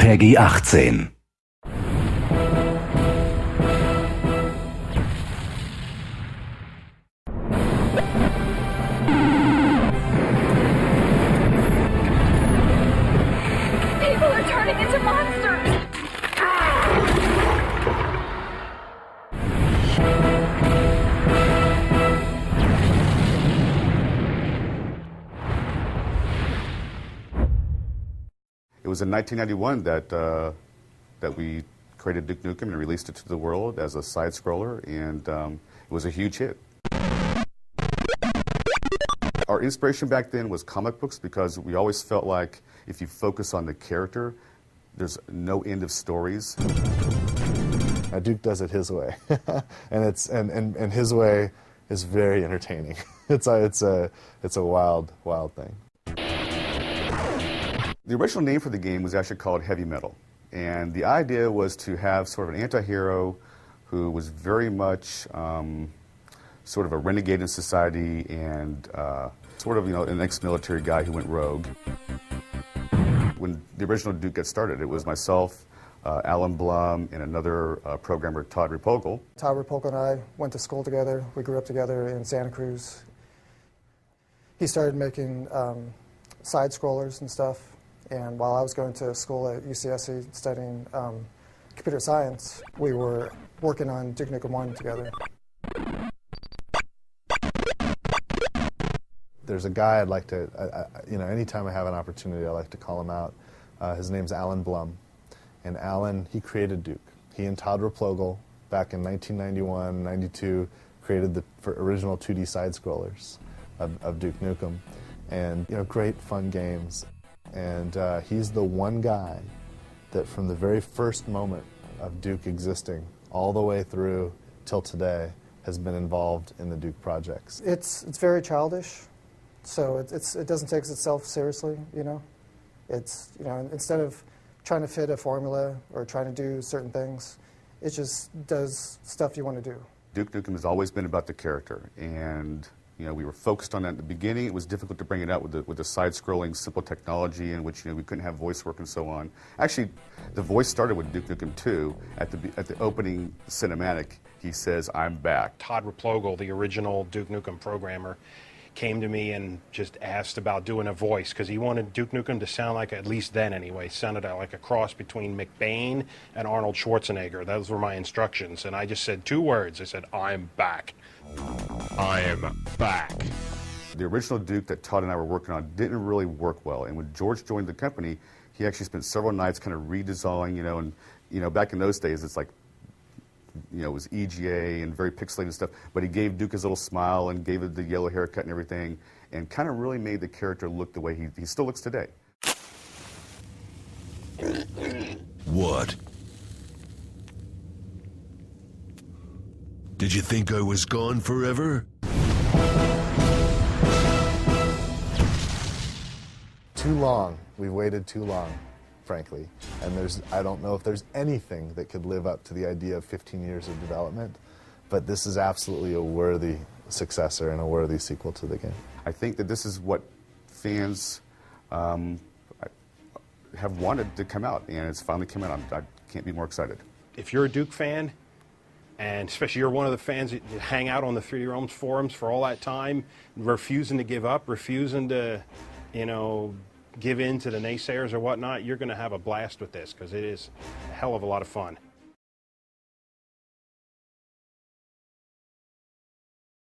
Peggy 18. People are turning into monsters! It was in 1991 that we created Duke Nukem and released it to the world as a side-scroller, and it was a huge hit. Our inspiration back then was comic books because we always felt like if you focus on the character, there's no end of stories. Duke does it his way, and his way is very entertaining. It's a wild thing. The original name for the game was actually called Heavy Metal, and the idea was to have sort of an anti-hero who was very much sort of a renegade in society and sort of, an ex-military guy who went rogue. When the original Duke got started, it was myself, Alan Blum, and another programmer, Todd Repogel. Todd Repogel and I went to school together. We grew up together in Santa Cruz. He started making side-scrollers and stuff. And while I was going to school at UCSC studying computer science, we were working on Duke Nukem 1 together. There's a guy I'd like to, anytime I have an opportunity, I like to call him out. His name's Alan Blum. And Alan, he created Duke. He and Todd Repogel, back in 1991, 92, created the original 2D side-scrollers of Duke Nukem. And, great fun games. And he's the one guy that from the very first moment of Duke existing all the way through till today has been involved in the Duke projects. It's very childish, so it doesn't take itself seriously, It's, instead of trying to fit a formula or trying to do certain things, it just does stuff you want to do. Duke Nukem has always been about the character, and we were focused on that at the beginning. It was difficult to bring it out with the side-scrolling, simple technology in which we couldn't have voice work and so on. Actually, the voice started with Duke Nukem 2. At the opening cinematic, he says, "I'm back." Todd Repogel, the original Duke Nukem programmer, came to me and just asked about doing a voice because he wanted Duke Nukem to sound like, at least then anyway, sounded like a cross between McBain and Arnold Schwarzenegger. Those were my instructions, and I just said 2 words. I said, "I'm back." I am back. The original Duke that Todd and I were working on didn't really work well, and when George joined the company, he actually spent several nights kind of redesigning, and back in those days, it's like, it was EGA and very pixelated stuff, but he gave Duke his little smile and gave it the yellow haircut and everything, and kind of really made the character look the way he still looks today. What? Did you think I was gone forever? Too long. We've waited too long, frankly. And I don't know if there's anything that could live up to the idea of 15 years of development, but this is absolutely a worthy successor and a worthy sequel to the game. I think that this is what fans have wanted to come out, and it's finally come out. I can't be more excited. If you're a Duke fan, and especially you're one of the fans that hang out on the 3D Realms forums for all that time, refusing to give up, refusing to, give in to the naysayers or whatnot, you're going to have a blast with this because it is a hell of a lot of fun.